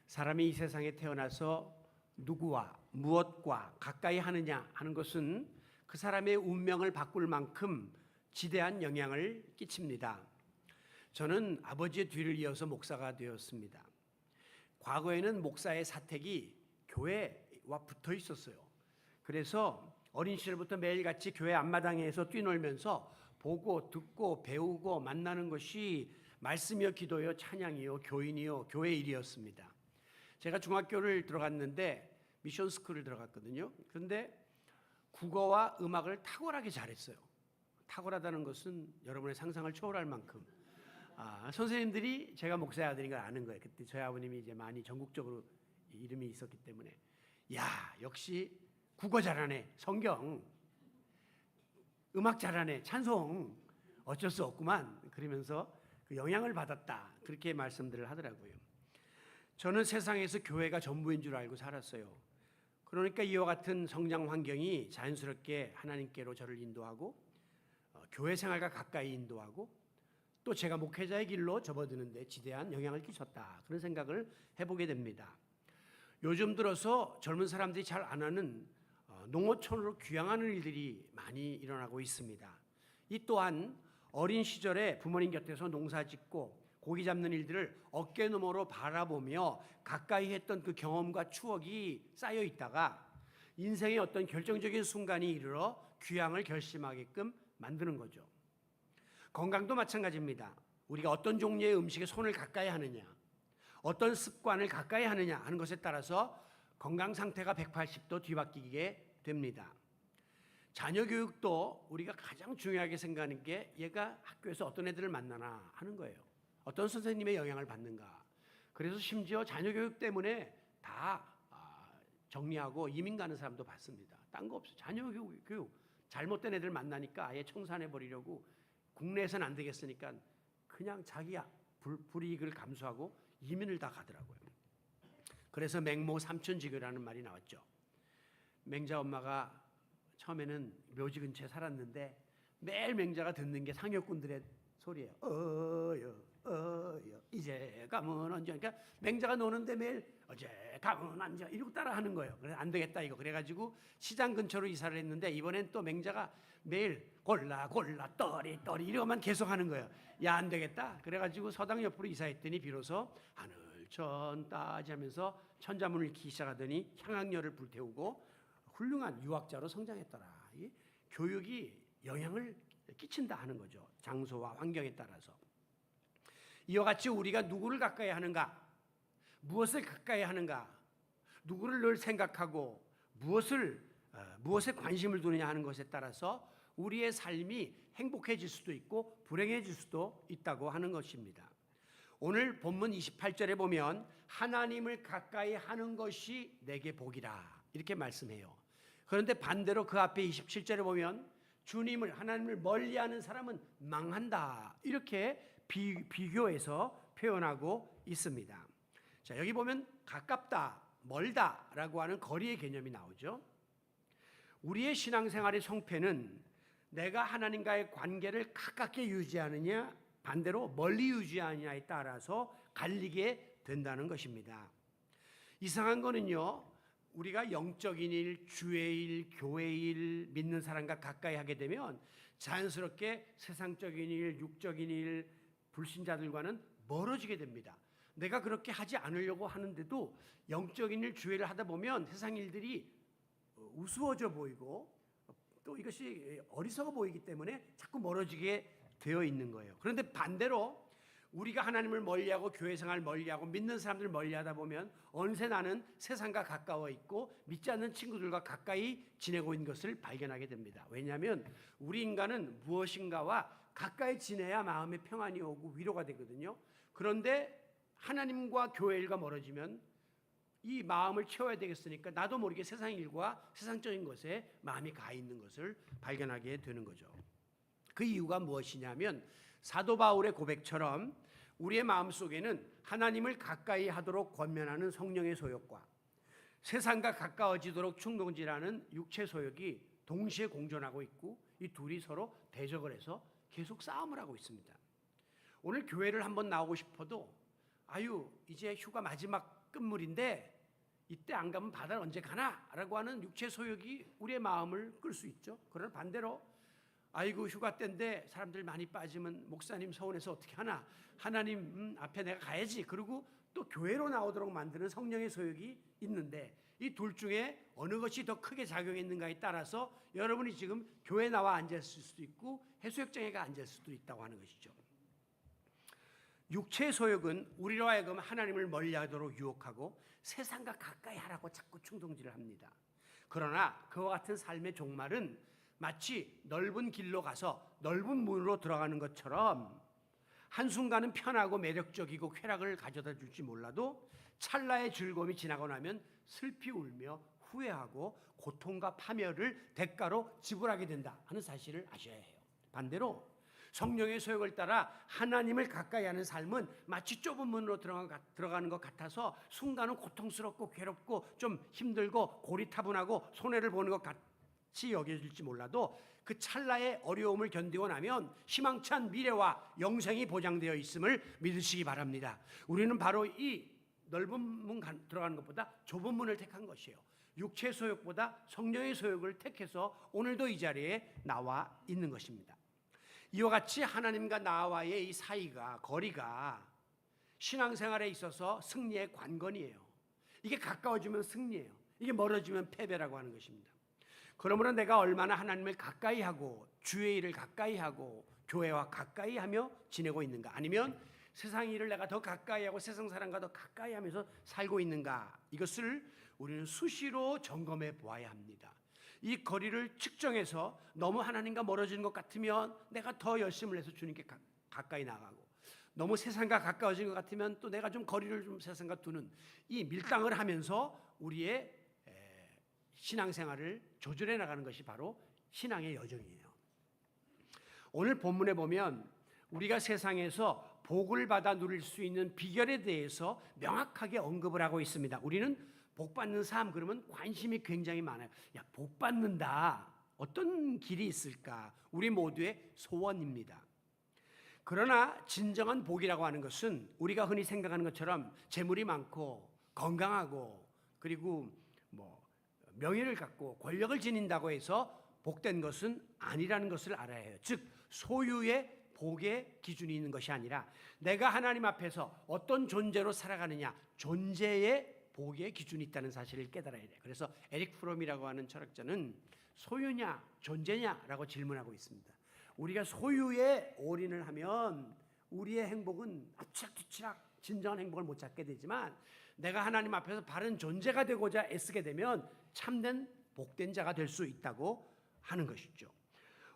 사람이 이 세상에 태어나서 누구와 무엇과 가까이 하느냐 하는 것은 그 사람의 운명을 바꿀 만큼 지대한 영향을 끼칩니다. 저는 아버지의 뒤를 이어서 목사가 되었습니다. 과거에는 목사의 사택이 교회와 붙어 있었어요. 그래서 어린 시절부터 매일같이 교회 앞마당에서 뛰놀면서 보고 듣고 배우고 만나는 것이 말씀이요 기도요 찬양이요 교인이요 교회 일이었습니다. 제가 중학교를 들어갔는데 미션 스쿨을 들어갔거든요. 그런데 국어와 음악을 탁월하게 잘했어요. 탁월하다는 것은 여러분의 상상을 초월할 만큼 선생님들이 제가 목사의 아들인 걸 아는 거예요. 그때 저희 아버님이 이제 많이 전국적으로 이름이 있었기 때문에 야 역시 국어 잘하네, 성경, 음악 잘하네, 찬송 어쩔 수 없구만 그러면서 그 영향을 받았다 그렇게 말씀들을 하더라고요. 저는 세상에서 교회가 전부인 줄 알고 살았어요. 그러니까 이와 같은 성장 환경이 자연스럽게 하나님께로 저를 인도하고 교회 생활과 가까이 인도하고 또 제가 목회자의 길로 접어드는 데 지대한 영향을 끼쳤다 그런 생각을 해보게 됩니다. 요즘 들어서 젊은 사람들이 잘 안 하는 농어촌으로 귀향하는 일들이 많이 일어나고 있습니다. 이 또한 어린 시절에 부모님 곁에서 농사짓고 고기 잡는 일들을 어깨너머로 바라보며 가까이 했던 그 경험과 추억이 쌓여 있다가 인생의 어떤 결정적인 순간이 이르러 귀향을 결심하게끔 만드는 거죠. 건강도 마찬가지입니다. 우리가 어떤 종류의 음식에 손을 가까이 하느냐, 어떤 습관을 가까이 하느냐 하는 것에 따라서 건강 상태가 180도 뒤바뀌게 됩니다. 자녀 교육도 우리가 가장 중요하게 생각하는 게 얘가 학교에서 어떤 애들을 만나나 하는 거예요. 어떤 선생님의 영향을 받는가. 그래서 심지어 자녀 교육 때문에 다 정리하고 이민 가는 사람도 봤습니다. 딴 거 없어요. 자녀 교육 잘못된 애들 만나니까 아예 청산해버리려고 국내에서는 안 되겠으니까 그냥 자기 불이익을 감수하고 이민을 다 가더라고요. 그래서 맹모 삼촌지교라는 말이 나왔죠. 맹자 엄마가 처음에는 묘지 근처에 살았는데 매일 맹자가 듣는 게 상여꾼들의 소리예요. 이제 가면 언제. 그러니까 맹자가 노는데 매일 어제 가면 언제 이러고 따라하는 거예요. 그래서 안 되겠다 이거. 그래가지고 시장 근처로 이사를 했는데 이번엔 또 맹자가 매일 골라 떠리 이러고만 계속 하는 거예요. 야 안 되겠다. 그래가지고 서당 옆으로 이사했더니 비로소 하늘천 따지면서 천자문을 읽기 시작하더니 향학열을 불태우고 훌륭한 유학자로 성장했더라. 이 교육이 영향을 끼친다 하는 거죠. 장소와 환경에 따라서. 이와 같이 우리가 누구를 가까이 하는가, 무엇을 가까이 하는가, 누구를 늘 생각하고 무엇에 관심을 두느냐 하는 것에 따라서 우리의 삶이 행복해질 수도 있고 불행해질 수도 있다고 하는 것입니다. 오늘 본문 28절에 보면 하나님을 가까이 하는 것이 내게 복이라 이렇게 말씀해요. 그런데 반대로 그 앞에 27절에 보면 주님을 하나님을 멀리하는 사람은 망한다 이렇게 비교해서 표현하고 있습니다. 자, 여기 보면 가깝다, 멀다라고 하는 거리의 개념이 나오죠. 우리의 신앙생활의 성패는 내가 하나님과의 관계를 가깝게 유지하느냐 반대로 멀리 유지하느냐에 따라서 갈리게 된다는 것입니다. 이상한 거는요, 우리가 영적인 일, 주의 일, 교회 일, 믿는 사람과 가까이 하게 되면 자연스럽게 세상적인 일, 육적인 일, 불신자들과는 멀어지게 됩니다. 내가 그렇게 하지 않으려고 하는데도 영적인 일, 주의 일을 하다 보면 세상 일들이 우스워져 보이고 또 이것이 어리석어 보이기 때문에 자꾸 멀어지게 되어 있는 거예요. 그런데 반대로 우리가 하나님을 멀리하고 교회 생활을 멀리하고 믿는 사람들을 멀리하다 보면 어느새 나는 세상과 가까워 있고 믿지 않는 친구들과 가까이 지내고 있는 것을 발견하게 됩니다. 왜냐하면 우리 인간은 무엇인가와 가까이 지내야 마음의 평안이 오고 위로가 되거든요. 그런데 하나님과 교회 일과 멀어지면 이 마음을 채워야 되겠으니까 나도 모르게 세상 일과 세상적인 것에 마음이 가 있는 것을 발견하게 되는 거죠. 그 이유가 무엇이냐면 사도 바울의 고백처럼 우리의 마음속에는 하나님을 가까이 하도록 권면하는 성령의 소욕과 세상과 가까워지도록 충동질하는 육체 소욕이 동시에 공존하고 있고 이 둘이 서로 대적을 해서 계속 싸움을 하고 있습니다. 오늘 교회를 한번 나오고 싶어도 이제 휴가 마지막 끝물인데 이때 안 가면 바다를 언제 가나라고 하는 육체 소욕이 우리의 마음을 끌 수 있죠. 그러나 반대로 아이고 휴가 때인데 사람들 많이 빠지면 목사님 서운해서 어떻게 하나, 하나님 앞에 내가 가야지, 그리고 또 교회로 나오도록 만드는 성령의 소욕이 있는데 이 둘 중에 어느 것이 더 크게 작용했는가에 따라서 여러분이 지금 교회 나와 앉았을 수도 있고 해수욕장에 가 앉을 수도 있다고 하는 것이죠. 육체의 소욕은 우리로 하여금 하나님을 멀리하도록 유혹하고 세상과 가까이 하라고 자꾸 충동질을 합니다. 그러나 그와 같은 삶의 종말은 마치 넓은 길로 가서 넓은 문으로 들어가는 것처럼 한순간은 편하고 매력적이고 쾌락을 가져다 줄지 몰라도 찰나의 즐거움이 지나고 나면 슬피 울며 후회하고 고통과 파멸을 대가로 지불하게 된다 하는 사실을 아셔야 해요. 반대로 성령의 소욕을 따라 하나님을 가까이 하는 삶은 마치 좁은 문으로 들어가는 것 같아서 순간은 고통스럽고 괴롭고 좀 힘들고 고리타분하고 손해를 보는 것 같이 여겨질지 몰라도 그 찰나의 어려움을 견디고 나면 희망찬 미래와 영생이 보장되어 있음을 믿으시기 바랍니다. 우리는 바로 이 넓은 문 들어가는 것보다 좁은 문을 택한 것이에요. 육체 소욕보다 성령의 소욕을 택해서 오늘도 이 자리에 나와 있는 것입니다. 이와 같이 하나님과 나와의 이 사이가, 거리가 신앙생활에 있어서 승리의 관건이에요. 이게 가까워지면 승리예요. 이게 멀어지면 패배라고 하는 것입니다. 그러므로 내가 얼마나 하나님을 가까이 하고 주의 일을 가까이 하고 교회와 가까이 하며 지내고 있는가, 아니면 세상 일을 내가 더 가까이 하고 세상 사람과 더 가까이 하면서 살고 있는가, 이것을 우리는 수시로 점검해 보아야 합니다. 이 거리를 측정해서 너무 하나님과 멀어지는 것 같으면 내가 더 열심을 해서 주님께 가까이 나가고, 너무 세상과 가까워진 것 같으면 또 내가 좀 거리를 좀 세상과 두는 이 밀당을 하면서 우리의 신앙생활을 조절해 나가는 것이 바로 신앙의 여정이에요. 오늘 본문에 보면 우리가 세상에서 복을 받아 누릴 수 있는 비결에 대해서 명확하게 언급을 하고 있습니다. 우리는 복 받는 삶 그러면 관심이 굉장히 많아요. 야, 복 받는다. 어떤 길이 있을까? 우리 모두의 소원입니다. 그러나 진정한 복이라고 하는 것은 우리가 흔히 생각하는 것처럼 재물이 많고 건강하고 그리고 명예를 갖고 권력을 지닌다고 해서 복된 것은 아니라는 것을 알아야 해요. 즉 소유의 복의 기준이 있는 것이 아니라 내가 하나님 앞에서 어떤 존재로 살아가느냐, 존재의 복의 기준이 있다는 사실을 깨달아야 돼요. 그래서 에릭 프롬이라고 하는 철학자는 소유냐 존재냐라고 질문하고 있습니다. 우리가 소유에 올인을 하면 우리의 행복은 앞치락뒤치락 진정한 행복을 못 찾게 되지만, 내가 하나님 앞에서 바른 존재가 되고자 애쓰게 되면 참된 복된 자가 될 수 있다고 하는 것이죠.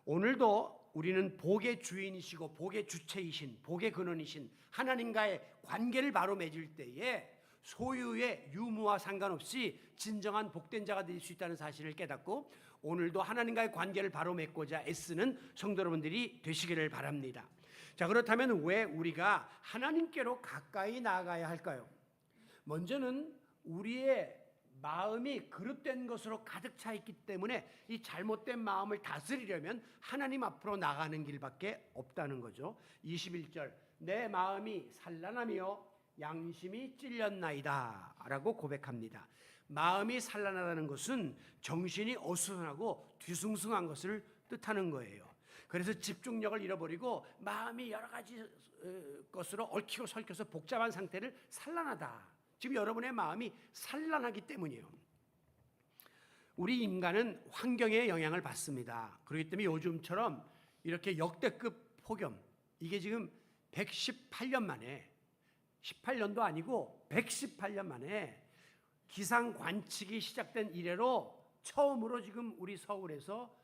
오늘도 우리는 복의 주인이시고 복의 주체이신, 복의 근원이신 하나님과의 관계를 바로 맺을 때에 소유의 유무와 상관없이 진정한 복된 자가 될 수 있다는 사실을 깨닫고 오늘도 하나님과의 관계를 바로 맺고자 애쓰는 성도 여러분들이 되시기를 바랍니다. 자, 그렇다면 왜 우리가 하나님께로 가까이 나아가야 할까요? 먼저는 우리의 마음이 그릇된 것으로 가득 차 있기 때문에 이 잘못된 마음을 다스리려면 하나님 앞으로 나가는 길밖에 없다는 거죠. 21절, 내 마음이 산란하며 양심이 찔렸나이다 라고 고백합니다. 마음이 산란하다는 것은 정신이 어수선하고 뒤숭숭한 것을 뜻하는 거예요. 그래서 집중력을 잃어버리고 마음이 여러 가지 것으로 얽히고 설켜서 복잡한 상태를 산란하다. 지금 여러분의 마음이 산란하기 때문이에요. 우리 인간은 환경의 영향을 받습니다. 그렇기 때문에 요즘처럼 이렇게 역대급 폭염, 이게 지금 118년 만에, 18년도 아니고 118년 만에 기상 관측이 시작된 이래로 처음으로 지금 우리 서울에서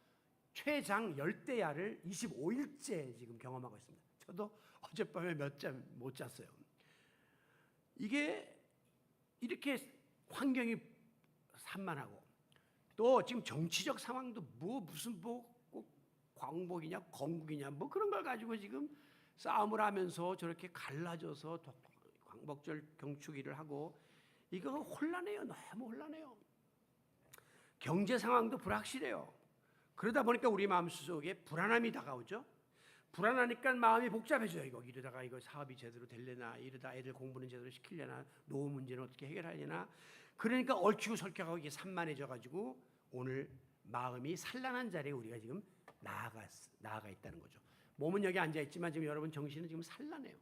최장 열대야를 25일째 지금 경험하고 있습니다. 저도 어젯밤에 몇 잠 못 잤어요. 이게 이렇게 환경이 산만하고 또 지금 정치적 상황도 무슨 광복이냐 건국이냐 그런 걸 가지고 지금 싸움을 하면서 저렇게 갈라져서 광복절 경축일을 하고, 이거 혼란해요. 너무 혼란해요. 경제 상황도 불확실해요. 그러다 보니까 우리 마음속에 불안함이 다가오죠. 불안하니까 마음이 복잡해져요. 이러다가 이거 사업이 제대로 될려나, 이러다 애들 공부는 제대로 시키려나, 노후 문제는 어떻게 해결하려나. 그러니까 얽히고 설켜가고 이게 산만해져 가지고 오늘 마음이 산란한 자리에 우리가 지금 나아가 있다는 거죠. 몸은 여기 앉아 있지만 지금 여러분 정신은 지금 산란해요.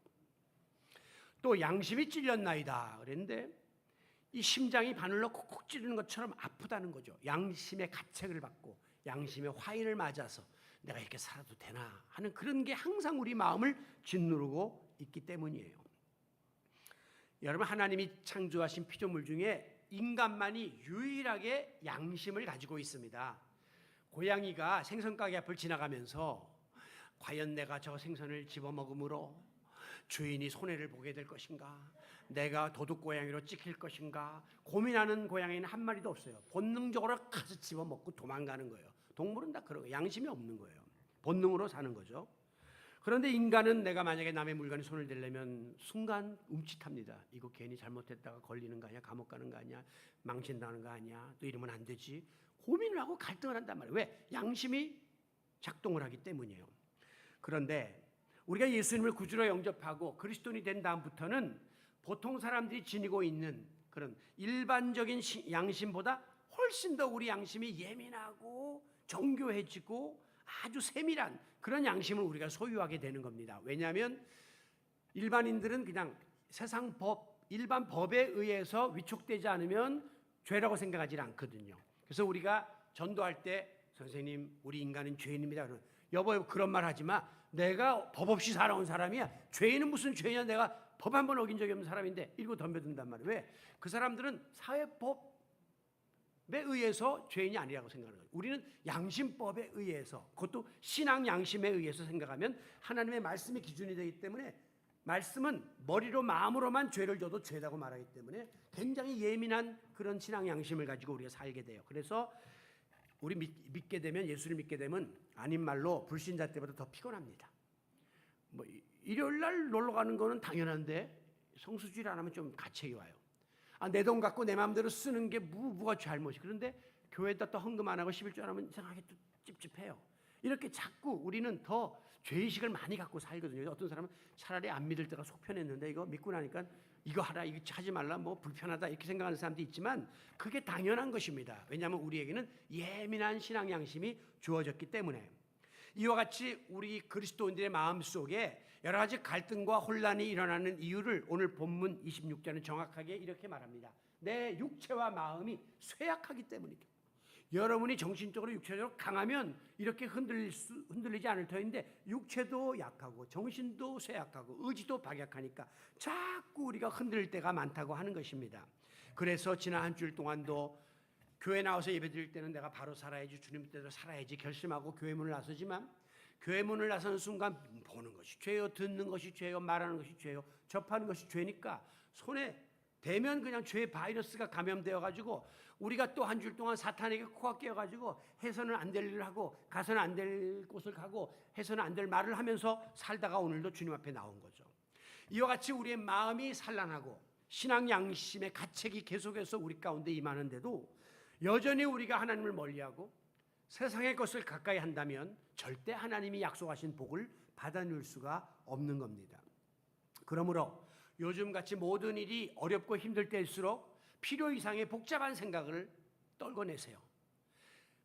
또 양심이 찔렸나이다 그랬는데 이 심장이 바늘로 콕콕 찌르는 것처럼 아프다는 거죠. 양심의 가책을 받고 양심의 화인을 맞아서 내가 이렇게 살아도 되나 하는 그런 게 항상 우리 마음을 짓누르고 있기 때문이에요. 여러분, 하나님이 창조하신 피조물 중에 인간만이 유일하게 양심을 가지고 있습니다. 고양이가 생선가게 앞을 지나가면서 과연 내가 저 생선을 집어먹음으로 주인이 손해를 보게 될 것인가, 내가 도둑고양이로 찍힐 것인가 고민하는 고양이는 한 마리도 없어요. 본능적으로 가서 집어먹고 도망가는 거예요. 동물은 다 그러고 양심이 없는 거예요. 본능으로 사는 거죠. 그런데 인간은 내가 만약에 남의 물건에 손을 대려면 순간 움찔합니다. 이거 괜히 잘못했다가 걸리는 거 아니야? 감옥 가는 거 아니야? 망신당하는 거 아니야? 또 이러면 안 되지. 고민을 하고 갈등을 한단 말이에요. 왜? 양심이 작동을 하기 때문이에요. 그런데 우리가 예수님을 구주로 영접하고 그리스도인이 된 다음부터는 보통 사람들이 지니고 있는 그런 일반적인 양심보다 훨씬 더 우리 양심이 예민하고 정교해지고 아주 세밀한 그런 양심을 우리가 소유하게 되는 겁니다. 왜냐하면 일반인들은 그냥 세상 법, 일반 법에 의해서 위촉되지 않으면 죄라고 생각하지 않거든요. 그래서 우리가 전도할 때 선생님 우리 인간은 죄인입니다. 그러면 여보 그런 말 하지 마. 내가 법 없이 살아온 사람이야. 죄인은 무슨 죄냐. 내가 법 한 번 어긴 적이 없는 사람인데 이러고 덤벼든단 말이에요. 왜? 그 사람들은 사회법에 의해서 죄인이 아니라고 생각하는 거예요. 우리는 양심법에 의해서, 그것도 신앙 양심에 의해서 생각하면 하나님의 말씀이 기준이 되기 때문에 말씀은 머리로 마음으로만 죄를 져도 죄다고 말하기 때문에 굉장히 예민한 그런 신앙 양심을 가지고 우리가 살게 돼요. 그래서 우리 믿게 되면, 예수를 믿게 되면 아닌 말로 불신자 때보다 더 피곤합니다. 뭐 일요일 날 놀러 가는 거는 당연한데 성수주일 안 하면 좀 가책이 와요. 내 돈 갖고 내 마음대로 쓰는 게 뭐가 잘못이. 그런데 교회에다 또 헌금 안 하고 11조 안 하면 이상하게 또 찝찝해요. 이렇게 자꾸 우리는 더 죄의식을 많이 갖고 살거든요. 어떤 사람은 차라리 안 믿을 때가 속 편했는데 이거 믿고 나니까 이거 하라, 이거 하지 말라, 뭐 불편하다 이렇게 생각하는 사람도 있지만 그게 당연한 것입니다. 왜냐하면 우리에게는 예민한 신앙 양심이 주어졌기 때문에. 이와 같이 우리 그리스도인들의 마음속에 여러 가지 갈등과 혼란이 일어나는 이유를 오늘 본문 26절은 정확하게 이렇게 말합니다. 내 육체와 마음이 쇠약하기 때문이다. 여러분이 정신적으로 육체적으로 강하면 이렇게 흔들리지 않을 터인데 육체도 약하고 정신도 쇠약하고 의지도 박약하니까 자꾸 우리가 흔들릴 때가 많다고 하는 것입니다. 그래서 지난 한 주일 동안도 교회 나와서 예배드릴 때는 내가 바로 살아야지, 주님 뜻대로 살아야지 결심하고 교회 문을 나서지만 교회 문을 나서는 순간 보는 것이 죄요, 듣는 것이 죄요, 말하는 것이 죄요, 접하는 것이 죄니까 손에 대면 그냥 죄의 바이러스가 감염되어 가지고 우리가 또 한 주일 동안 사탄에게 코가 끼어 가지고 해서는 안 될 일을 하고 가서는 안 될 곳을 가고 해서는 안 될 말을 하면서 살다가 오늘도 주님 앞에 나온 거죠. 이와 같이 우리의 마음이 산란하고 신앙 양심의 가책이 계속해서 우리 가운데 임하는데도 여전히 우리가 하나님을 멀리하고 세상의 것을 가까이 한다면 절대 하나님이 약속하신 복을 받아낼 수가 없는 겁니다. 그러므로 요즘같이 모든 일이 어렵고 힘들 때일수록 필요 이상의 복잡한 생각을 떨궈내세요.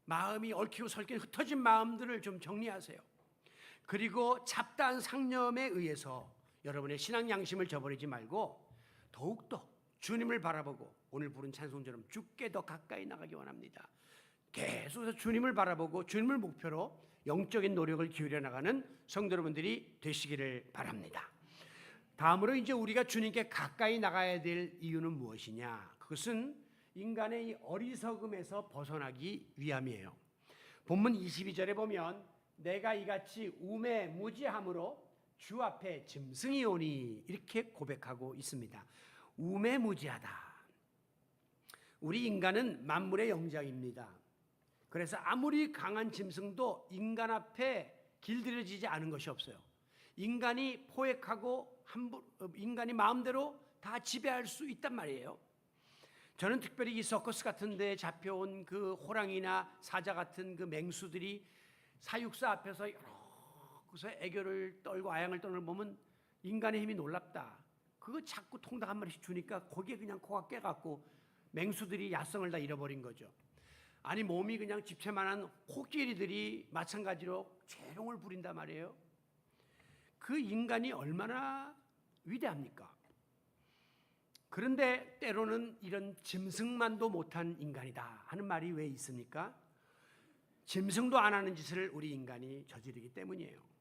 마음이 얽히고 설킨 흩어진 마음들을 좀 정리하세요. 그리고 잡다한 상념에 의해서 여러분의 신앙 양심을 저버리지 말고 더욱더 주님을 바라보고 오늘 부른 찬송처럼 주께 더 가까이 나가기 원합니다. 계속해서 주님을 바라보고 주님을 목표로 영적인 노력을 기울여 나가는 성도 여러분들이 되시기를 바랍니다. 다음으로 이제 우리가 주님께 가까이 나가야 될 이유는 무엇이냐? 그것은 인간의 이 어리석음에서 벗어나기 위함이에요. 본문 22절에 보면 내가 이같이 우매무지함으로 주 앞에 짐승이 오니 이렇게 고백하고 있습니다. 우매무지하다. 우리 인간은 만물의 영장입니다. 그래서 아무리 강한 짐승도 인간 앞에 길들여지지 않은 것이 없어요. 인간이 포획하고 인간이 마음대로 다 지배할 수 있단 말이에요. 저는 특별히 이 서커스 같은 데 잡혀온 그 호랑이나 사자 같은 그 맹수들이 사육사 앞에서 여러 그래서 애교를 떨고 아양을 떠는 걸 보면 인간의 힘이 놀랍다. 그거 자꾸 통닭 한 마리씩 주니까 거기에 그냥 코가 깨갖고 맹수들이 야성을 다 잃어버린 거죠. 아니 몸이 그냥 집채만한 코끼리들이 마찬가지로 재롱을 부린단 말이에요. 그 인간이 얼마나 위대합니까? 그런데 때로는 이런 짐승만도 못한 인간이다 하는 말이 왜 있습니까? 짐승도 안 하는 짓을 우리 인간이 저지르기 때문이에요.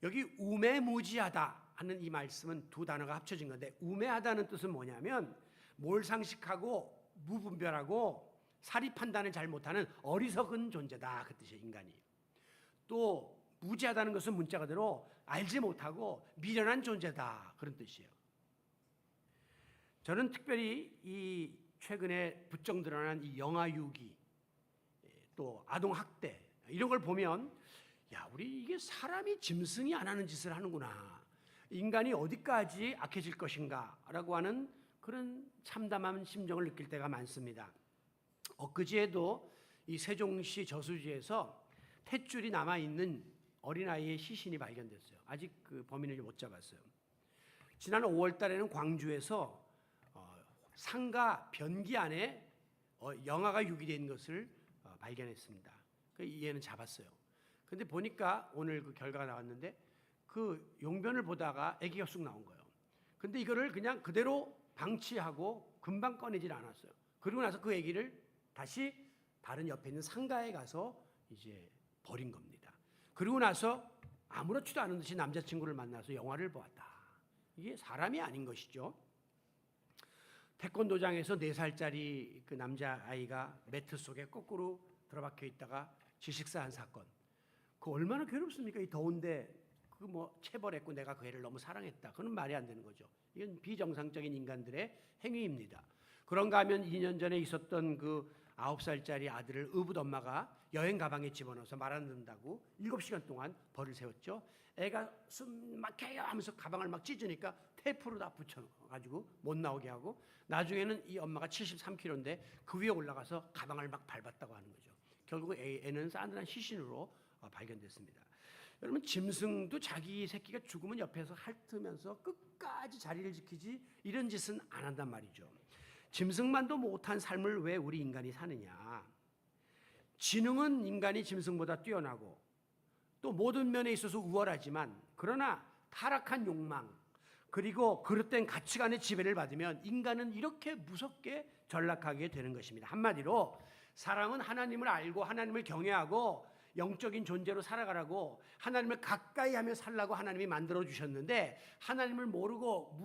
여기 우매무지하다 하는 이 말씀은 두 단어가 합쳐진 건데, 우매하다는 뜻은 뭐냐면 몰상식하고 무분별하고 사리 판단을 잘 못하는 어리석은 존재다, 그 뜻이에요. 인간이. 또 무지하다는 것은 문자 그대로 알지 못하고 미련한 존재다, 그런 뜻이에요. 저는 특별히 이 최근에 부쩍 드러난 이 영아유기, 또 아동학대 이런 걸 보면 야, 우리 이게 사람이 짐승이 안 하는 짓을 하는구나, 인간이 어디까지 악해질 것인가 라고 하는 그런 참담한 심정을 느낄 때가 많습니다. 엊그제에도 이 세종시 저수지에서 탯줄이 남아있는 어린아이의 시신이 발견됐어요. 아직 그 범인을 못 잡았어요. 지난 5월 달에는 광주에서 상가 변기 안에 영아가 유기된 것을 발견했습니다. 이 애는 잡았어요. 근데 보니까 오늘 그 결과가 나왔는데 그 용변을 보다가 아기가 쑥 나온 거예요. 근데 이거를 그냥 그대로 방치하고 금방 꺼내질 않았어요. 그리고 나서 그 아기를 다시 다른 옆에 있는 상가에 가서 이제 버린 겁니다. 그리고 나서 아무렇지도 않은 듯이 남자친구를 만나서 영화를 보았다. 이게 사람이 아닌 것이죠. 태권도장에서 4살짜리 그 남자아이가 매트 속에 거꾸로 들어박혀 있다가 질식사한 사건. 그 얼마나 괴롭습니까? 이 더운데 그 뭐 체벌했고 내가 그 애를 너무 사랑했다. 그건 말이 안 되는 거죠. 이건 비정상적인 인간들의 행위입니다. 그런가 하면 2년 전에 있었던 그 9살짜리 아들을 의붓 엄마가 여행 가방에 집어넣어서 말 안 듣는다고 7시간 동안 벌을 세웠죠. 애가 숨 막혀요 하면서 가방을 막 찢으니까 테이프로 다 붙여가지고 못 나오게 하고, 나중에는 이 엄마가 73kg인데 그 위에 올라가서 가방을 막 밟았다고 하는 거죠. 결국 애는 싸늘한 시신으로 발견됐습니다. 여러분, 짐승도 자기 새끼가 죽으면 옆에서 핥으면서 끝까지 자리를 지키지 이런 짓은 안 한단 말이죠. 짐승만도 못한 삶을 왜 우리 인간이 사느냐. 지능은 인간이 짐승보다 뛰어나고 또 모든 면에 있어서 우월하지만, 그러나 타락한 욕망 그리고 그릇된 가치관의 지배를 받으면 인간은 이렇게 무섭게 전락하게 되는 것입니다. 한마디로 사람은 하나님을 알고 하나님을 경외하고 영적인 존재로 살아가라고, 하나님을 가까이 하며 살라고 하나님이 만들어 주셨는데, 하나님을 모르고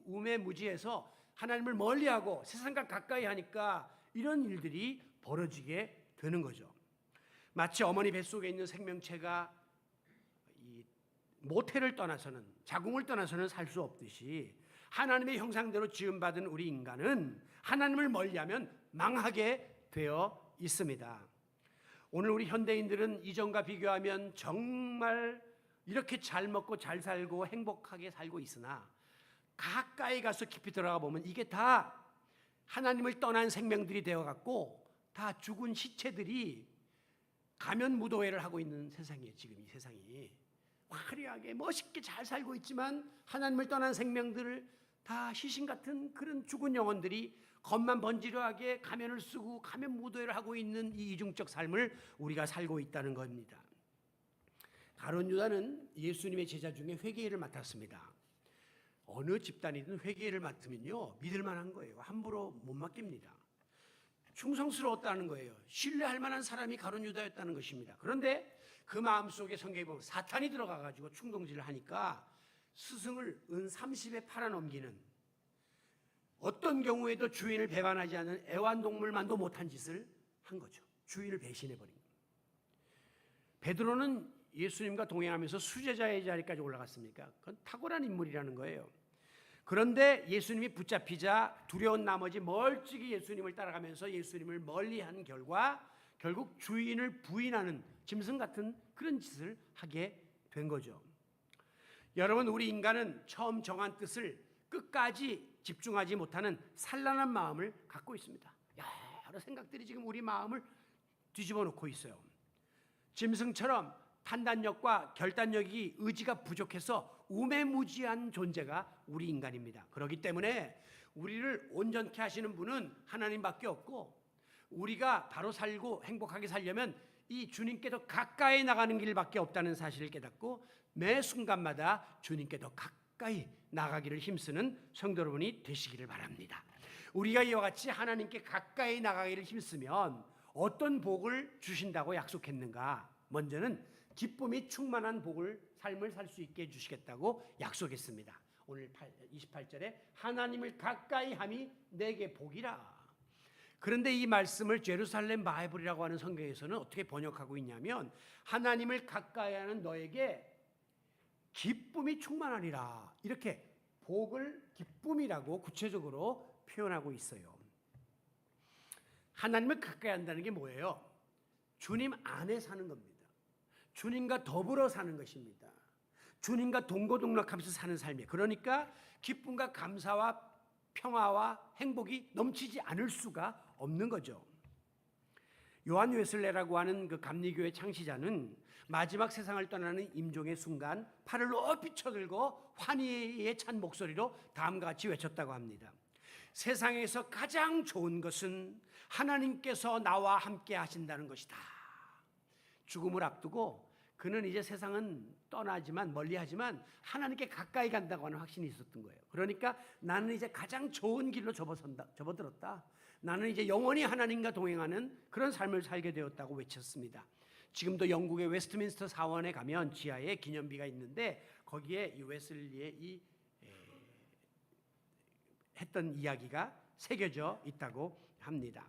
우매무지해서 하나님을 멀리하고 세상과 가까이 하니까 이런 일들이 벌어지게 되는 거죠. 마치 어머니 뱃속에 있는 생명체가 이 모태를 떠나서는, 자궁을 떠나서는 살 수 없듯이 하나님의 형상대로 지음받은 우리 인간은 하나님을 멀리하면 망하게 되어 있습니다. 오늘 우리 현대인들은 이전과 비교하면 정말 이렇게 잘 먹고 잘 살고 행복하게 살고 있으나, 가까이 가서 깊이 들어가 보면 이게 다 하나님을 떠난 생명들이 되어갖고 다 죽은 시체들이 가면 무도회를 하고 있는 세상이에요. 지금 이 세상이 화려하게 멋있게 잘 살고 있지만 하나님을 떠난 생명들을 다 시신 같은 그런 죽은 영혼들이 겉만 번지르하게 가면을 쓰고 가면 무도회를 하고 있는 이 이중적 삶을 우리가 살고 있다는 겁니다. 가룟 유다는 예수님의 제자 중에 회계일을 맡았습니다. 어느 집단이든 회계일을 맡으면요 믿을 만한 거예요. 함부로 못 맡깁니다. 충성스러웠다는 거예요. 신뢰할 만한 사람이 가룟 유다였다는 것입니다. 그런데 그 마음속에 성경에 보면 사탄이 들어가가지고 충동질을 하니까 스승을 은 30에 팔아넘기는, 어떤 경우에도 주인을 배반하지 않는 애완동물만도 못한 짓을 한 거죠. 주인을 배신해버린 겁니다. 베드로는 예수님과 동행하면서 수제자의 자리까지 올라갔습니까? 그건 탁월한 인물이라는 거예요. 그런데 예수님이 붙잡히자 두려운 나머지 멀찍이 예수님을 따라가면서 예수님을 멀리한 결과 결국 주인을 부인하는 짐승 같은 그런 짓을 하게 된 거죠. 여러분, 우리 인간은 처음 정한 뜻을 끝까지 집중하지 못하는 산란한 마음을 갖고 있습니다. 여러 생각들이 지금 우리 마음을 뒤집어 놓고 있어요. 짐승처럼 판단력과 결단력이 의지가 부족해서 우매무지한 존재가 우리 인간입니다. 그렇기 때문에 우리를 온전케 하시는 분은 하나님밖에 없고 우리가 바로 살고 행복하게 살려면 이 주님께 더 가까이 나가는 길밖에 없다는 사실을 깨닫고 매 순간마다 주님께 더 가까이 나가기를 힘쓰는 성도 여러분이 되시기를 바랍니다. 우리가 이와 같이 하나님께 가까이 나가기를 힘쓰면 어떤 복을 주신다고 약속했는가? 먼저는 기쁨이 충만한 삶을 살 수 있게 해주시겠다고 약속했습니다. 오늘 28절에 하나님을 가까이 함이 내게 복이라. 그런데 이 말씀을 제루살렘 바이블이라고 하는 성경에서는 어떻게 번역하고 있냐면 하나님을 가까이 하는 너에게 기쁨이 충만하리라. 이렇게 복을 기쁨이라고 구체적으로 표현하고 있어요. 하나님을 가까이 한다는 게 뭐예요? 주님 안에 사는 겁니다. 주님과 더불어 사는 것입니다. 주님과 동고동락하면서 사는 삶이에요. 그러니까 기쁨과 감사와 평화와 행복이 넘치지 않을 수가 없는 거죠. 요한 웨슬레라고 하는 그 감리교회 창시자는 마지막 세상을 떠나는 임종의 순간 팔을 높이 쳐들고 환희에 찬 목소리로 다음과 같이 외쳤다고 합니다. 세상에서 가장 좋은 것은 하나님께서 나와 함께 하신다는 것이다. 죽음을 앞두고 그는 이제 세상은 떠나지만 멀리하지만 하나님께 가까이 간다고 하는 확신이 있었던 거예요. 그러니까 나는 이제 가장 좋은 길로 접어들었다. 나는 이제 영원히 하나님과 동행하는 그런 삶을 살게 되었다고 외쳤습니다. 지금도 영국의 웨스트민스터 사원에 가면 지하에 기념비가 있는데 거기에 이 웨슬리의 했던 이야기가 새겨져 있다고 합니다.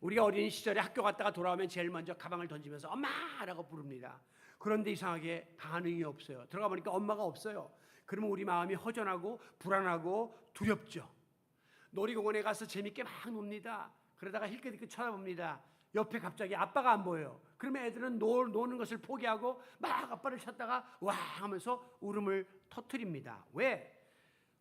우리가 어린 시절에 학교 갔다가 돌아오면 제일 먼저 가방을 던지면서 엄마라고 부릅니다. 그런데 이상하게 반응이 없어요. 들어가 보니까 엄마가 없어요. 그러면 우리 마음이 허전하고 불안하고 두렵죠. 놀이공원에 가서 재밌게 막 놉니다. 그러다가 힐끗힐끗 쳐다봅니다. 옆에 갑자기 아빠가 안 보여요. 그러면 애들은 노는 것을 포기하고 막 아빠를 찾다가 와 하면서 울음을 터뜨립니다. 왜?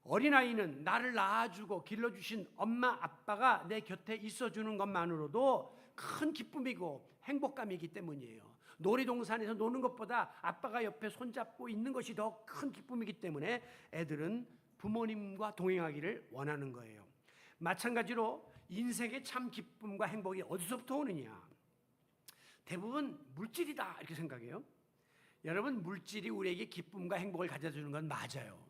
어린아이는 나를 낳아주고 길러주신 엄마 아빠가 내 곁에 있어주는 것만으로도 큰 기쁨이고 행복감이기 때문이에요. 놀이동산에서 노는 것보다 아빠가 옆에 손잡고 있는 것이 더 큰 기쁨이기 때문에 애들은 부모님과 동행하기를 원하는 거예요. 마찬가지로 인생의 참 기쁨과 행복이 어디서부터 오느냐? 대부분 물질이다 이렇게 생각해요. 여러분, 물질이 우리에게 기쁨과 행복을 가져주는 건 맞아요.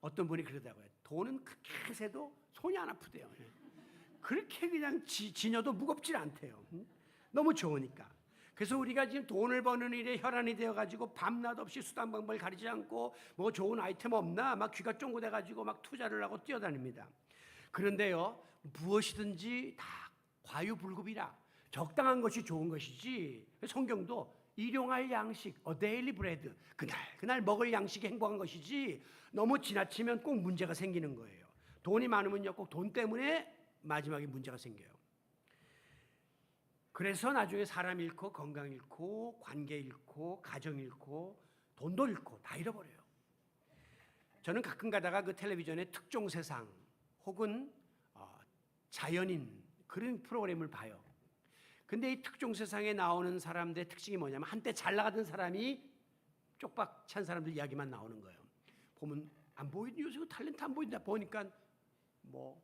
어떤 분이 그러더라고요. 돈은 그렇게 세도 손이 안 아프대요. 그렇게 그냥 지녀도 무겁질 않대요. 너무 좋으니까. 그래서 우리가 지금 돈을 버는 일에 혈안이 되어가지고 밤낮 없이 수단방법을 가리지 않고 뭐 좋은 아이템 없나 막 귀가 쫑긋해가지고 막 투자를 하고 뛰어다닙니다. 그런데요, 무엇이든지 다 과유불급이라 적당한 것이 좋은 것이지. 성경도 일용할 양식, 데일리 브레드, 그날 먹을 양식이 행복한 것이지 너무 지나치면 꼭 문제가 생기는 거예요. 돈이 많으면요 꼭 돈 때문에 마지막에 문제가 생겨요. 그래서 나중에 사람 잃고 건강 잃고 관계 잃고 가정 잃고 돈도 잃고 다 잃어버려요. 저는 가끔 가다가 그 텔레비전의 특종세상 혹은 자연인 그런 프로그램을 봐요. 근데 이 특종세상에 나오는 사람들의 특징이 뭐냐면 한때 잘 나가던 사람이 쪽박 찬 사람들 이야기만 나오는 거예요. 보면 안 보이는 요새 탤런트 안 보인다 보니까 뭐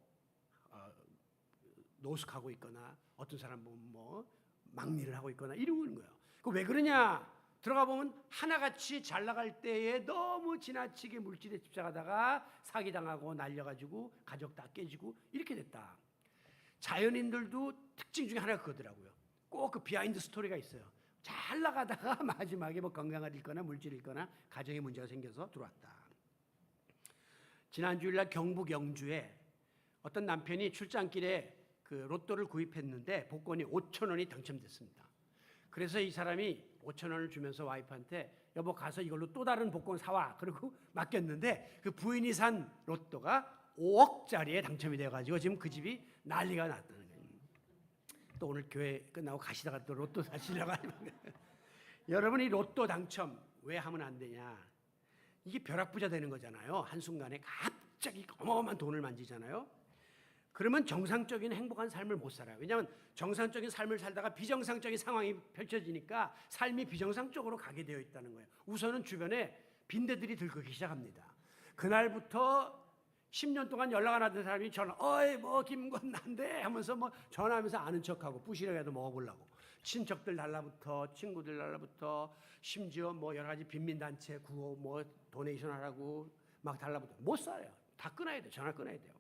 노숙하고 있거나 어떤 사람 보면 뭐 막리를 하고 있거나 이러고 있는 거예요. 그 왜 그러냐? 들어가 보면 하나같이 잘 나갈 때에 너무 지나치게 물질에 집착하다가 사기당하고 날려가지고 가족 다 깨지고 이렇게 됐다. 자연인들도 특징 중에 하나가 그거더라고요. 꼭 그 비하인드 스토리가 있어요. 잘 나가다가 마지막에 뭐 건강을 잃거나 물질 잃거나 가정에 문제가 생겨서 들어왔다. 지난 주일날 경북 영주에 어떤 남편이 출장길에 그 로또를 구입했는데 복권이 5천 원이 당첨됐습니다. 그래서 이 사람이 5천 원을 주면서 와이프한테 여보 가서 이걸로 또 다른 복권 사와. 그리고 맡겼는데 그 부인이 산 로또가 5억짜리에 당첨이 돼가지고 지금 그 집이 난리가 났다는 거예요. 또 오늘 교회 끝나고 가시다가 또 로또 사시려고 하는 거예요. 여러분, 이 로또 당첨 왜 하면 안 되냐? 이게 벼락부자 되는 거잖아요. 한순간에 갑자기 어마어마한 돈을 만지잖아요. 그러면 정상적인 행복한 삶을 못 살아요. 왜냐하면 정상적인 삶을 살다가 비정상적인 상황이 펼쳐지니까 삶이 비정상적으로 가게 되어 있다는 거예요. 우선은 주변에 빈대들이 들끓기 시작합니다. 그날부터 10년 동안 연락 안 하던 사람이 전화, 어이 뭐 김건 난데 하면서 뭐 전화하면서 아는 척하고 부시력이라도 먹어보려고, 친척들 달라붙어, 친구들 달라붙어, 심지어 뭐 여러 가지 빈민단체 구호 뭐 도네이션 하라고 막 달라붙어. 못 살아요. 다 끊어야 돼. 전화 끊어야 돼요.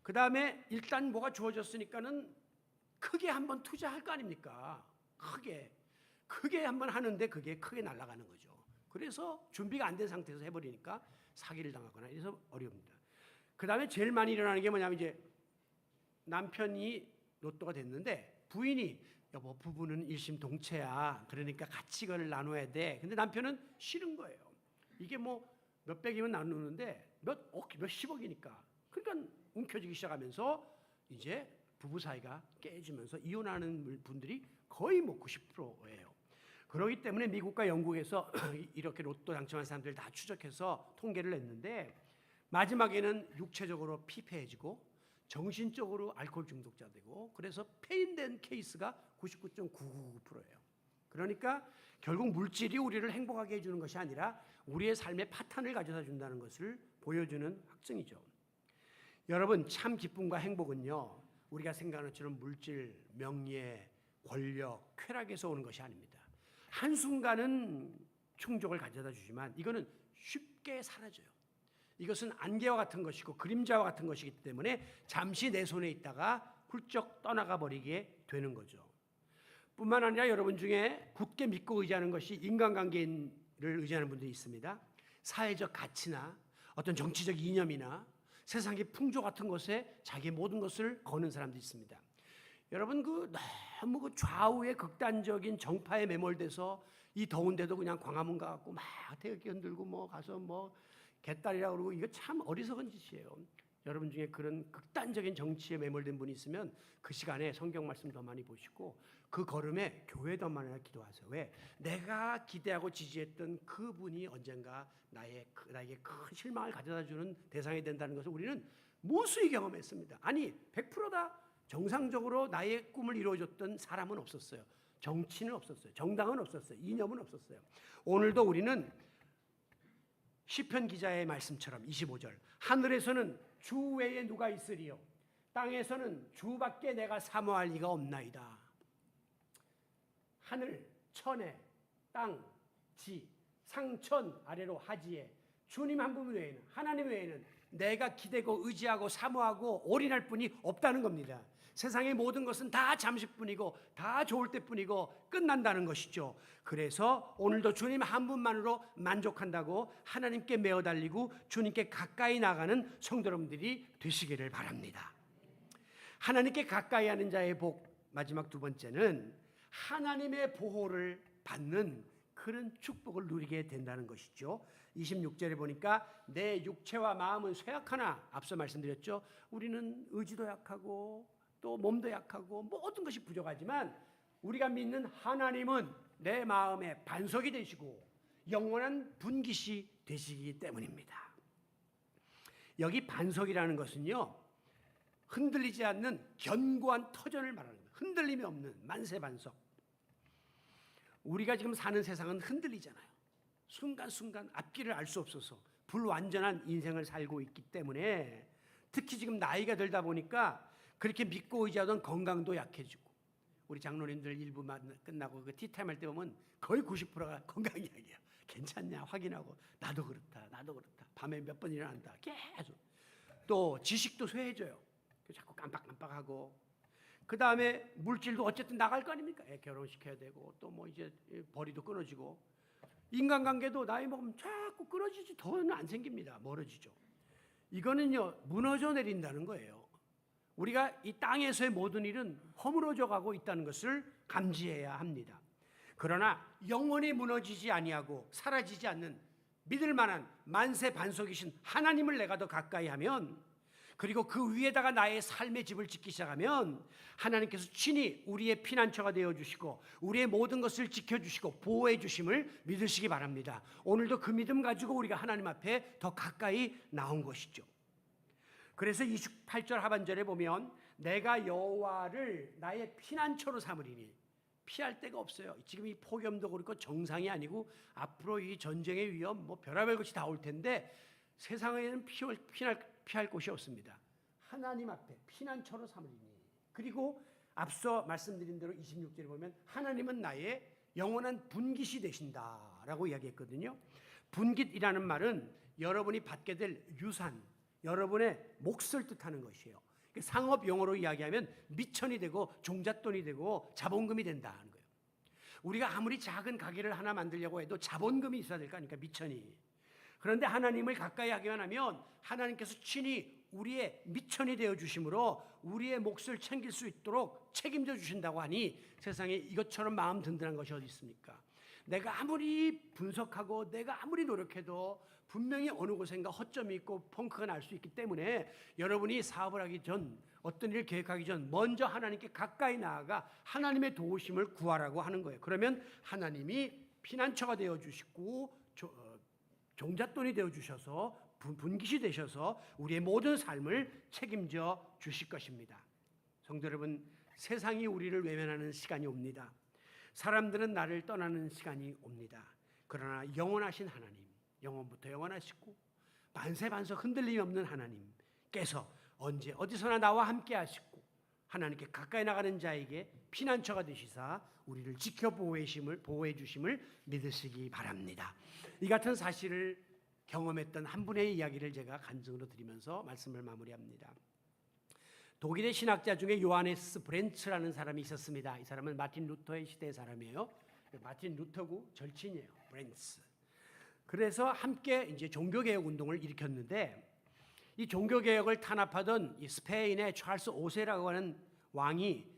그 다음에 일단 뭐가 주어졌으니까는 크게 한번 투자할 거 아닙니까? 크게 한번 하는데 그게 크게 날아가는 거죠. 그래서 준비가 안 된 상태에서 해버리니까 사기를 당하거나 이래서 어려웁니다. 그 다음에 제일 많이 일어나는 게 뭐냐면 이제 남편이 로또가 됐는데 부인이 여보 부부는 일심동체야. 그러니까 같이 그걸 나눠야 돼. 근데 남편은 싫은 거예요. 이게 뭐 몇백이면 나누는데 몇십억이니까. 그러니까 움켜쥐기 시작하면서 이제 부부 사이가 깨지면서 이혼하는 분들이 거의 뭐 90%예요. 그렇기 때문에 미국과 영국에서 이렇게 로또 당첨한 사람들 다 추적해서 통계를 냈는데 마지막에는 육체적으로 피폐해지고 정신적으로 알코올 중독자 되고 그래서 폐인된 케이스가 99.99%예요. 그러니까 결국 물질이 우리를 행복하게 해주는 것이 아니라 우리의 삶의 파탄을 가져다 준다는 것을 보여주는 확증이죠. 여러분, 참 기쁨과 행복은요, 우리가 생각하는 것처럼 물질, 명예, 권력, 쾌락에서 오는 것이 아닙니다. 한순간은 충족을 가져다 주지만 이거는 쉽게 사라져요. 이것은 안개와 같은 것이고 그림자와 같은 것이기 때문에 잠시 내 손에 있다가 훌쩍 떠나가 버리게 되는 거죠. 뿐만 아니라 여러분 중에 굳게 믿고 의지하는 것이 인간관계를 의지하는 분들이 있습니다. 사회적 가치나 어떤 정치적 이념이나 세상의 풍조 같은 것에 자기의 모든 것을 거는 사람도 있습니다. 여러분 너무 그 좌우의 극단적인 정파에 매몰돼서 이 더운데도 그냥 광화문 가갖고 막 태극기 흔들고 뭐 가서 뭐 개딸이라고 그러고 이거 참 어리석은 짓이에요. 여러분 중에 그런 극단적인 정치에 매몰된 분이 있으면 그 시간에 성경 말씀 더 많이 보시고 그 걸음에 교회 더 많이 기도하세요. 왜? 내가 기대하고 지지했던 그분이 언젠가 나에게 큰 실망을 가져다주는 대상이 된다는 것을 우리는 무수히 경험했습니다. 아니 100%다 정상적으로 나의 꿈을 이루어줬던 사람은 없었어요. 정치는 없었어요. 정당은 없었어요. 이념은 없었어요. 오늘도 우리는 시편 기자의 말씀처럼 25절 하늘에서는 주 외에 누가 있으리요 땅에서는 주밖에 내가 사모할 이가 없나이다. 하늘, 천에, 땅, 지, 상천 아래로 하지에 주님 한 분 외에는 하나님 외에는 내가 기대고 의지하고 사모하고 올인할 분이 없다는 겁니다. 세상의 모든 것은 다 잠시뿐이고 다 좋을 때뿐이고 끝난다는 것이죠. 그래서 오늘도 주님 한 분만으로 만족한다고 하나님께 메어 달리고 주님께 가까이 나가는 성도 여러분들이 되시기를 바랍니다. 하나님께 가까이 하는 자의 복, 마지막 두 번째는 하나님의 보호를 받는 그런 축복을 누리게 된다는 것이죠. 26절에 보니까 내 육체와 마음은 쇠약하나 앞서 말씀드렸죠. 우리는 의지도 약하고 또 몸도 약하고 모든 것이 부족하지만 우리가 믿는 하나님은 내 마음의 반석이 되시고 영원한 분깃이 되시기 때문입니다. 여기 반석이라는 것은요, 흔들리지 않는 견고한 터전을 말하는 거예요. 흔들림이 없는 만세 반석. 우리가 지금 사는 세상은 흔들리잖아요. 순간순간 앞길을 알 수 없어서 불완전한 인생을 살고 있기 때문에 특히 지금 나이가 들다 보니까 그렇게 믿고 의지하던 건강도 약해지고 우리 장로님들 일부 끝나고 그 티타임 할 때 보면 거의 90%가 건강 이야기야. 괜찮냐 확인하고 나도 그렇다. 밤에 몇 번 일어난다. 계속. 또 지식도 쇠해져요. 자꾸 깜빡깜빡하고 그 다음에 물질도 어쨌든 나갈 거 아닙니까? 결혼시켜야 되고 또 뭐 이제 벌이도 끊어지고 인간관계도 나이 먹으면 자꾸 끊어지지 더는 안 생깁니다. 멀어지죠. 이거는요 무너져 내린다는 거예요. 우리가 이 땅에서의 모든 일은 허물어져 가고 있다는 것을 감지해야 합니다. 그러나 영원히 무너지지 아니하고 사라지지 않는 믿을 만한 만세 반석이신 하나님을 내가 더 가까이 하면 그리고 그 위에다가 나의 삶의 집을 짓기 시작하면 하나님께서 친히 우리의 피난처가 되어주시고 우리의 모든 것을 지켜주시고 보호해 주심을 믿으시기 바랍니다. 오늘도 그 믿음 가지고 우리가 하나님 앞에 더 가까이 나온 것이죠. 그래서 28절 하반절에 보면 내가 여호와를 나의 피난처로 삼으리니 피할 데가 없어요. 지금 이 폭염도 그렇고 정상이 아니고 앞으로 이 전쟁의 위험 뭐 별의별 것이 다 올 텐데 세상에는 피할 곳이 없습니다. 하나님 앞에 피난처로 삼으리니. 그리고 앞서 말씀드린 대로 26절에 보면 하나님은 나의 영원한 분깃이 되신다라고 이야기했거든요. 분깃이라는 말은 여러분이 받게 될 유산, 여러분의 몫을 뜻하는 것이에요. 상업 용어로 이야기하면 미천이 되고 종잣돈이 되고 자본금이 된다는 거예요. 우리가 아무리 작은 가게를 하나 만들려고 해도 자본금이 있어야 될 거 아닙니까? 미천이. 그런데 하나님을 가까이 하기만 하면 하나님께서 친히 우리의 미천이 되어 주심으로 우리의 몫을 챙길 수 있도록 책임져 주신다고 하니 세상에 이것처럼 마음 든든한 것이 어디 있습니까? 내가 아무리 분석하고 내가 아무리 노력해도 분명히 어느 곳인가 허점이 있고 펑크가 날 수 있기 때문에 여러분이 사업을 하기 전, 어떤 일을 계획하기 전 먼저 하나님께 가까이 나아가 하나님의 도우심을 구하라고 하는 거예요. 그러면 하나님이 피난처가 되어 주시고 종잣돈이 되어 주셔서 분깃이 되셔서 우리의 모든 삶을 책임져 주실 것입니다. 성도 여러분, 세상이 우리를 외면하는 시간이 옵니다. 사람들은 나를 떠나는 시간이 옵니다. 그러나 영원하신 하나님, 영원부터 영원하시고 반세반석 흔들림이 없는 하나님께서 언제 어디서나 나와 함께 하시고 하나님께 가까이 나가는 자에게 피난처가 되시사 우리를 지켜 보호해 주심을 믿으시기 바랍니다. 이 같은 사실을 경험했던 한 분의 이야기를 제가 간증으로 드리면서 말씀을 마무리합니다. 독일의 신학자 중에 요하네스 브렌츠라는 사람이 있었습니다. 이 사람은 마틴 루터의 시대의 사람이에요. 마틴 루터고 절친이에요. 브렌츠. 그래서 함께 이제 종교개혁 운동을 일으켰는데 이 종교개혁을 탄압하던 이 스페인의 찰스 5세라고 하는 왕이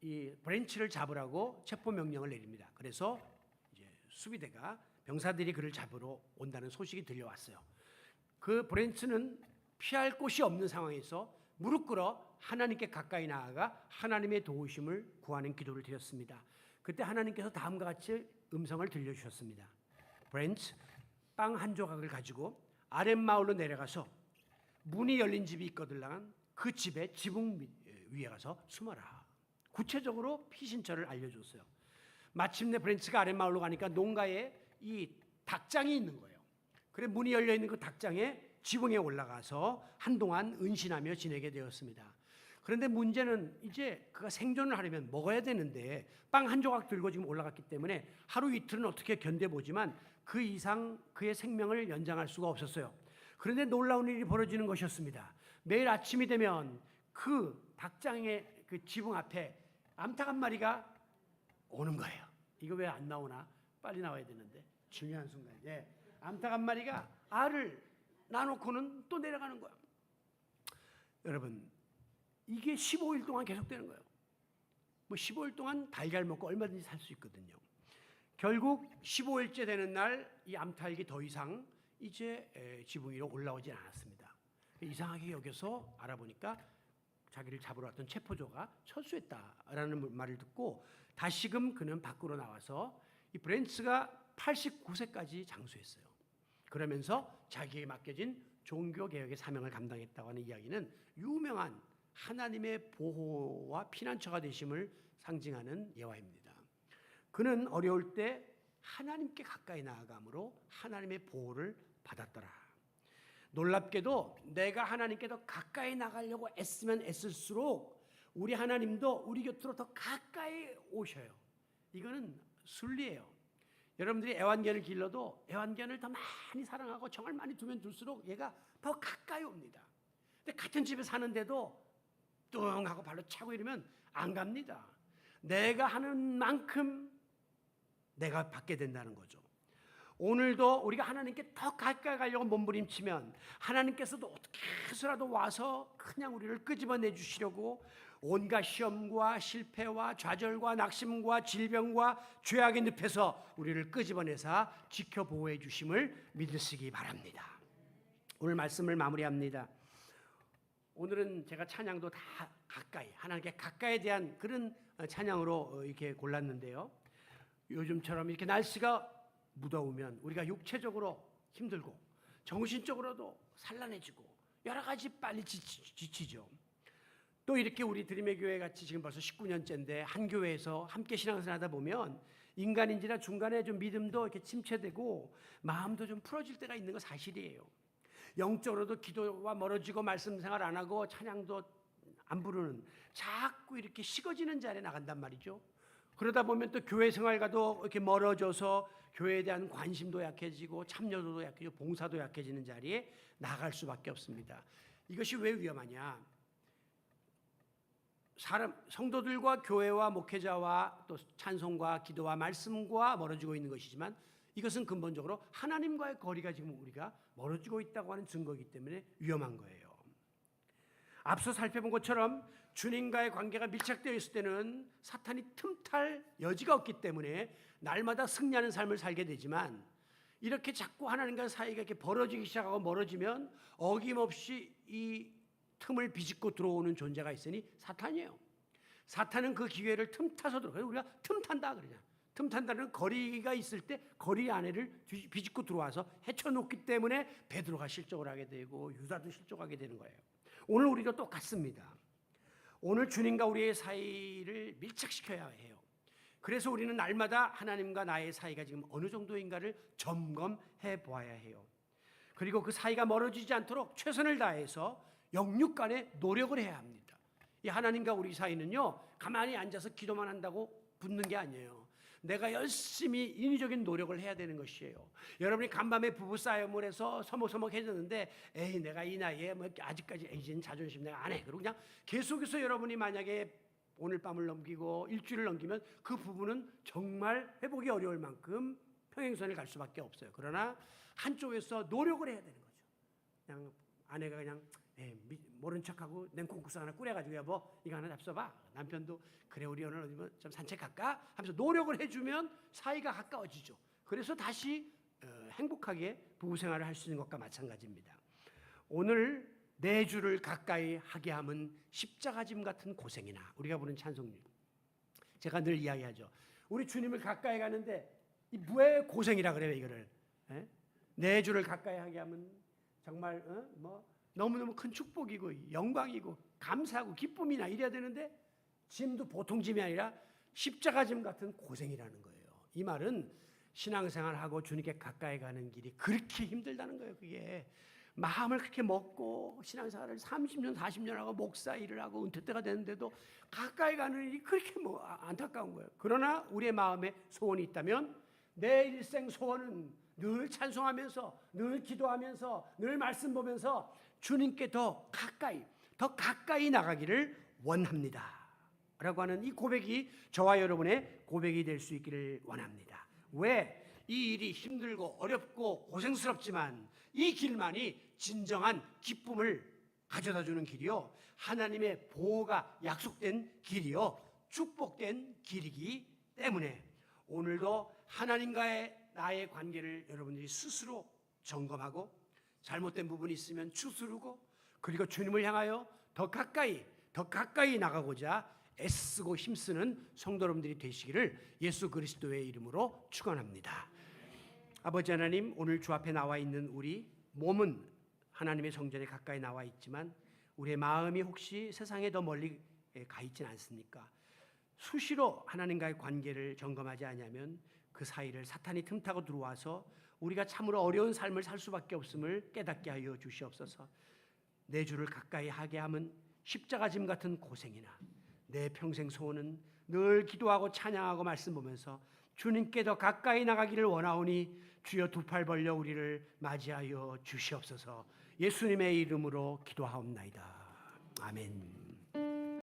이 브렌츠를 잡으라고 체포 명령을 내립니다. 그래서 이제 수비대가 병사들이 그를 잡으러 온다는 소식이 들려왔어요. 그 브렌츠는 피할 곳이 없는 상황에서 무릎 꿇어 하나님께 가까이 나아가 하나님의 도우심을 구하는 기도를 드렸습니다. 그때 하나님께서 다음과 같이 음성을 들려주셨습니다. 브렌츠, 빵 한 조각을 가지고 아랫마을로 내려가서 문이 열린 집이 있거들랑 그 집의 지붕 위에 가서 숨어라. 구체적으로 피신처를 알려줬어요. 마침내 브렌츠가 아랫마을로 가니까 농가에 이 닭장이 있는 거예요. 그래 문이 열려 있는 그 닭장에 지붕에 올라가서 한동안 은신하며 지내게 되었습니다. 그런데 문제는 이제 그가 생존을 하려면 먹어야 되는데 빵 한 조각 들고 지금 올라갔기 때문에 하루 이틀은 어떻게 견뎌보지만 그 이상 그의 생명을 연장할 수가 없었어요. 그런데 놀라운 일이 벌어지는 것이었습니다. 매일 아침이 되면 그 닭장의 그 지붕 앞에 암탉 한 마리가 오는 거예요. 이거 왜 안 나오나? 빨리 나와야 되는데 중요한 순간. 암탉 한 마리가 알을 나놓고는 또 내려가는 거야. 여러분, 이게 15일 동안 계속되는 거예요. 뭐 15일 동안 달걀 먹고 얼마든지 살 수 있거든요. 결국 15일째 되는 날 이 암탉이 더 이상 이제 지붕 위로 올라오지 않았습니다. 이상하게 여겨서 알아보니까 자기를 잡으러 왔던 체포조가 철수했다라는 말을 듣고 다시금 그는 밖으로 나와서 이 브렌츠가 89세까지 장수했어요. 그러면서 자기에게 맡겨진 종교개혁의 사명을 감당했다고 하는 이야기는 유명한 하나님의 보호와 피난처가 되심을 상징하는 예화입니다. 그는 어려울 때 하나님께 가까이 나아감으로 하나님의 보호를 받았더라. 놀랍게도 내가 하나님께 더 가까이 나가려고 애쓰면 애쓸수록 우리 하나님도 우리 곁으로 더 가까이 오셔요. 이거는 순리예요. 여러분들이 애완견을 길러도 애완견을 더 많이 사랑하고 정을 많이 두면 둘수록 얘가 더 가까이 옵니다. 근데 같은 집에 사는데도 뚱 하고 발로 차고 이러면 안 갑니다. 내가 하는 만큼 내가 받게 된다는 거죠. 오늘도 우리가 하나님께 더 가까이 가려고 몸부림치면 하나님께서도 어떻게 해서라도 와서 그냥 우리를 끄집어내 주시려고 온갖 시험과 실패와 좌절과 낙심과 질병과 죄악의 늪에서 우리를 끄집어내사 지켜보호해 주심을 믿으시기 바랍니다. 오늘 말씀을 마무리합니다. 오늘은 제가 찬양도 다 가까이, 하나님께 가까이에 대한 그런 찬양으로 이렇게 골랐는데요. 요즘처럼 이렇게 날씨가 무더우면 우리가 육체적으로 힘들고 정신적으로도 산란해지고 여러 가지 빨리 지치죠. 또 이렇게 우리 드림의 교회 같이 지금 벌써 19년째인데 한 교회에서 함께 신앙생활 하다 보면 인간인지라 중간에 좀 믿음도 이렇게 침체되고 마음도 좀 풀어질 때가 있는 거 사실이에요. 영적으로도 기도와 멀어지고 말씀 생활 안 하고 찬양도 안 부르는 자꾸 이렇게 식어지는 자리에 나간단 말이죠. 그러다 보면 또 교회 생활과도 이렇게 멀어져서 교회에 대한 관심도 약해지고 참여도도 약해지고 봉사도 약해지는 자리에 나갈 수밖에 없습니다. 이것이 왜 위험하냐? 성도들과 교회와 목회자와 또 찬송과 기도와 말씀과 멀어지고 있는 것이지만 이것은 근본적으로 하나님과의 거리가 지금 우리가 멀어지고 있다고 하는 증거이기 때문에 위험한 거예요. 앞서 살펴본 것처럼 주님과의 관계가 밀착되어 있을 때는 사탄이 틈탈 여지가 없기 때문에 날마다 승리하는 삶을 살게 되지만 이렇게 자꾸 하나님과 사이가 이렇게 벌어지기 시작하고 멀어지면 어김없이 이 틈을 비집고 들어오는 존재가 있으니 사탄이에요. 사탄은 그 기회를 틈타서 들어가요. 우리가 틈탄다 그러잖아요. 틈탄다는 거리가 있을 때 거리 안에를 비집고 들어와서 헤쳐놓기 때문에 베드로가 실족을 하게 되고 유다도 실족하게 되는 거예요. 오늘 우리도 똑같습니다. 오늘 주님과 우리의 사이를 밀착시켜야 해요. 그래서 우리는 날마다 하나님과 나의 사이가 지금 어느 정도인가를 점검해 보아야 해요. 그리고 그 사이가 멀어지지 않도록 최선을 다해서 영육간에 노력을 해야 합니다. 이 하나님과 우리 사이는요, 가만히 앉아서 기도만 한다고 붙는 게 아니에요. 내가 열심히 인위적인 노력을 해야 되는 것이에요. 여러분이 간밤에 부부싸움을 해서 서먹서먹해졌는데 에이 내가 이 나이에 뭐 아직까지 이제는 자존심 내가 안 해. 그리고 그냥 계속해서 여러분이 만약에 오늘 밤을 넘기고 일주일을 넘기면 그 부부는 정말 회복이 어려울 만큼 평행선을 갈 수밖에 없어요. 그러나 한쪽에서 노력을 해야 되는 거죠. 그냥 아내가 그냥 모른 척하고 냉콩국수 하나 끓여가지고 여보 이거 하나 잡숴봐. 남편도 그래 우리 오늘 어디 좀 산책 갈까? 하면서 노력을 해주면 사이가 가까워지죠. 그래서 다시 행복하게 부부생활을 할 수 있는 것과 마찬가지입니다. 오늘 내 주를 가까이 하게 함은 십자가짐 같은 고생이나 우리가 부르는 찬송님. 제가 늘 이야기하죠. 우리 주님을 가까이 가는데 왜 고생이라 그래요 이거를? 내 주를 가까이 하게 하면 정말 너무너무 큰 축복이고 영광이고 감사하고 기쁨이나 이래야 되는데 짐도 보통 짐이 아니라 십자가짐 같은 고생이라는 거예요. 이 말은 신앙생활하고 주님께 가까이 가는 길이 그렇게 힘들다는 거예요. 그게 마음을 그렇게 먹고 신앙생활을 30년 40년 하고 목사 일을 하고 은퇴 때가 됐는데도 가까이 가는 일이 그렇게 안타까운 거예요. 그러나 우리의 마음에 소원이 있다면 내 일생 소원은 늘 찬송하면서 늘 기도하면서 늘 말씀 보면서 주님께 더 가까이 나가기를 원합니다 라고 하는 이 고백이 저와 여러분의 고백이 될 수 있기를 원합니다. 왜? 이 일이 힘들고 어렵고 고생스럽지만 이 길만이 진정한 기쁨을 가져다주는 길이요 하나님의 보호가 약속된 길이요 축복된 길이기 때문에 오늘도 하나님과의 나의 관계를 여러분들이 스스로 점검하고 잘못된 부분이 있으면 추스르고 그리고 주님을 향하여 더 가까이 나가고자 애쓰고 힘쓰는 성도 여러분들이 되시기를 예수 그리스도의 이름으로 축원합니다. 아버지 하나님, 오늘 주 앞에 나와 있는 우리 몸은 하나님의 성전에 가까이 나와 있지만 우리의 마음이 혹시 세상에 더 멀리 가 있지는 않습니까? 수시로 하나님과의 관계를 점검하지 않으면 그 사이를 사탄이 틈타고 들어와서 우리가 참으로 어려운 삶을 살 수밖에 없음을 깨닫게 하여 주시옵소서. 내 주를 가까이 하게 함은 십자가짐 같은 고생이나 내 평생 소원은 늘 기도하고 찬양하고 말씀 보면서 주님께 더 가까이 나가기를 원하오니 주여 두 팔 벌려 우리를 맞이하여 주시옵소서. 예수님의 이름으로 기도하옵나이다. 아멘.